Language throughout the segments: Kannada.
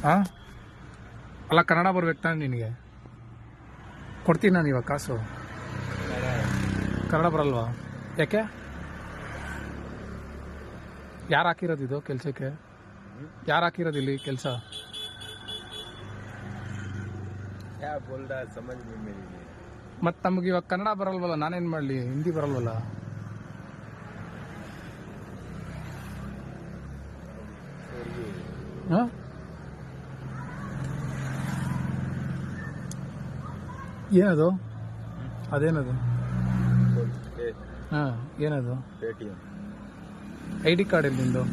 ಹಾಂ, ಅಲ್ಲ ಕನ್ನಡ ಬರ್ಬೇಕು ತಾನೆ ನಿನಗೆ. ಕೊಡ್ತೀನಿ ನಾನು ಇವಾಗ ಕಾಸು. ಕನ್ನಡ ಬರಲ್ವಾ? ಯಾಕೆ? ಯಾರು ಹಾಕಿರೋದು ಇದು ಕೆಲಸಕ್ಕೆ? ಯಾರು ಹಾಕಿರೋದು ಇಲ್ಲಿ ಕೆಲಸ? ಮತ್ತು ನಮಗೆ ಇವಾಗ ಕನ್ನಡ ಬರಲ್ವಲ್ಲ, ನಾನೇನು ಮಾಡಲಿ? ಹಿಂದಿ ಬರಲ್ವಲ್ಲ. ಹಾಂ, ಏನದು? ಅದೇನದು? ಹಾಂ, ಏನದು? ID ಕಾರ್ಡ್ ಎಲ್ಲಿ ನಿಂದು?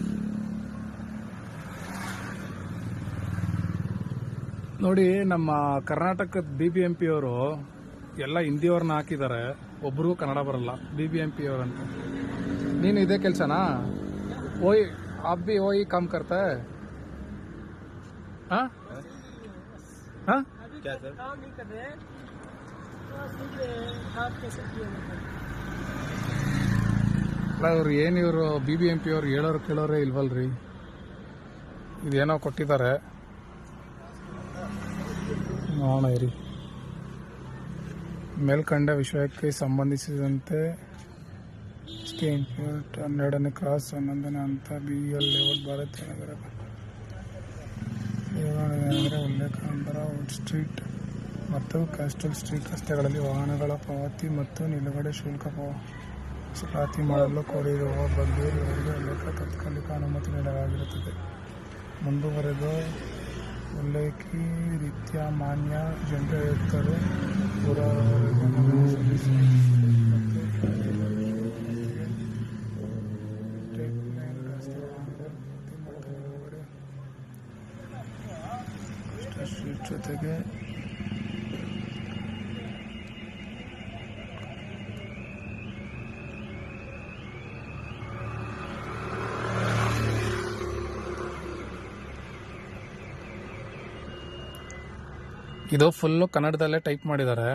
ನೋಡಿ, ನಮ್ಮ ಕರ್ನಾಟಕದ BBMP ಅವರು ಎಲ್ಲ ಹಿಂದಿಯವ್ರನ್ನ ಹಾಕಿದ್ದಾರೆ, ಒಬ್ರಿಗೂ ಕನ್ನಡ ಬರಲ್ಲ. BBMP ಅವ್ರಂತ. ನೀನು ಇದೇ ಕೆಲಸನಾ? ಓಯ್ आप भी वही काम करता है? हाँ हाँ, क्या सर? काम नहीं कर रहे, ಅವ್ರು ಏನು ಇವರು BBMP ಅವ್ರು ಹೇಳೋರು ಕೇಳೋರೇ ಇಲ್ವಲ್ರಿ. ಇದೇನೋ ಕೊಟ್ಟಿದ್ದಾರೆ, ನೋಡೋಣ ಇರಿ. ಮೇಲ್ಕಂಡ ವಿಷಯಕ್ಕೆ ಸಂಬಂಧಿಸಿದಂತೆ 12ನೇ ಕ್ರಾಸ್ 11ನೇ ಹಂತ BL ಲೇಔಟ್ ಭಾರತೀಯ ನಗರ ಉಲ್ಲೇಖ ನಂಬರ ವುಡ್ ಸ್ಟ್ರೀಟ್ ಮತ್ತು ಕ್ಯಾಸ್ಟಲ್ ಸ್ಟ್ರೀಟ್ ರಸ್ತೆಗಳಲ್ಲಿ ವಾಹನಗಳ ಪಾವತಿ ಮತ್ತು ನಿಲುಗಡೆ ಶುಲ್ಕ ಪಾವತಿ ಮಾಡಲು ಕೋರಿರುವ ಬಗ್ಗೆ ಇವರಿಗೆ ಉಲ್ಲೇಖ ತಾತ್ಕಾಲಿಕ ಅನುಮತಿ ನೀಡಲಾಗಿರುತ್ತದೆ. ಮುಂದುವರೆದು ಉಲ್ಲೇಖಿ ರೀತ್ಯ ಮಾನ್ಯ ಜನರಾಯುಕ್ತರು ಪುರಾವೆಗೆ ಮನವಿ ಸಲ್ಲಿಸಿ ಸ್ಟ್ರೀಟ್ ಜೊತೆಗೆ ಇದು ಫುಲ್ಲು ಕನ್ನಡದಲ್ಲೇ ಟೈಪ್ ಮಾಡಿದ್ದಾರೆ.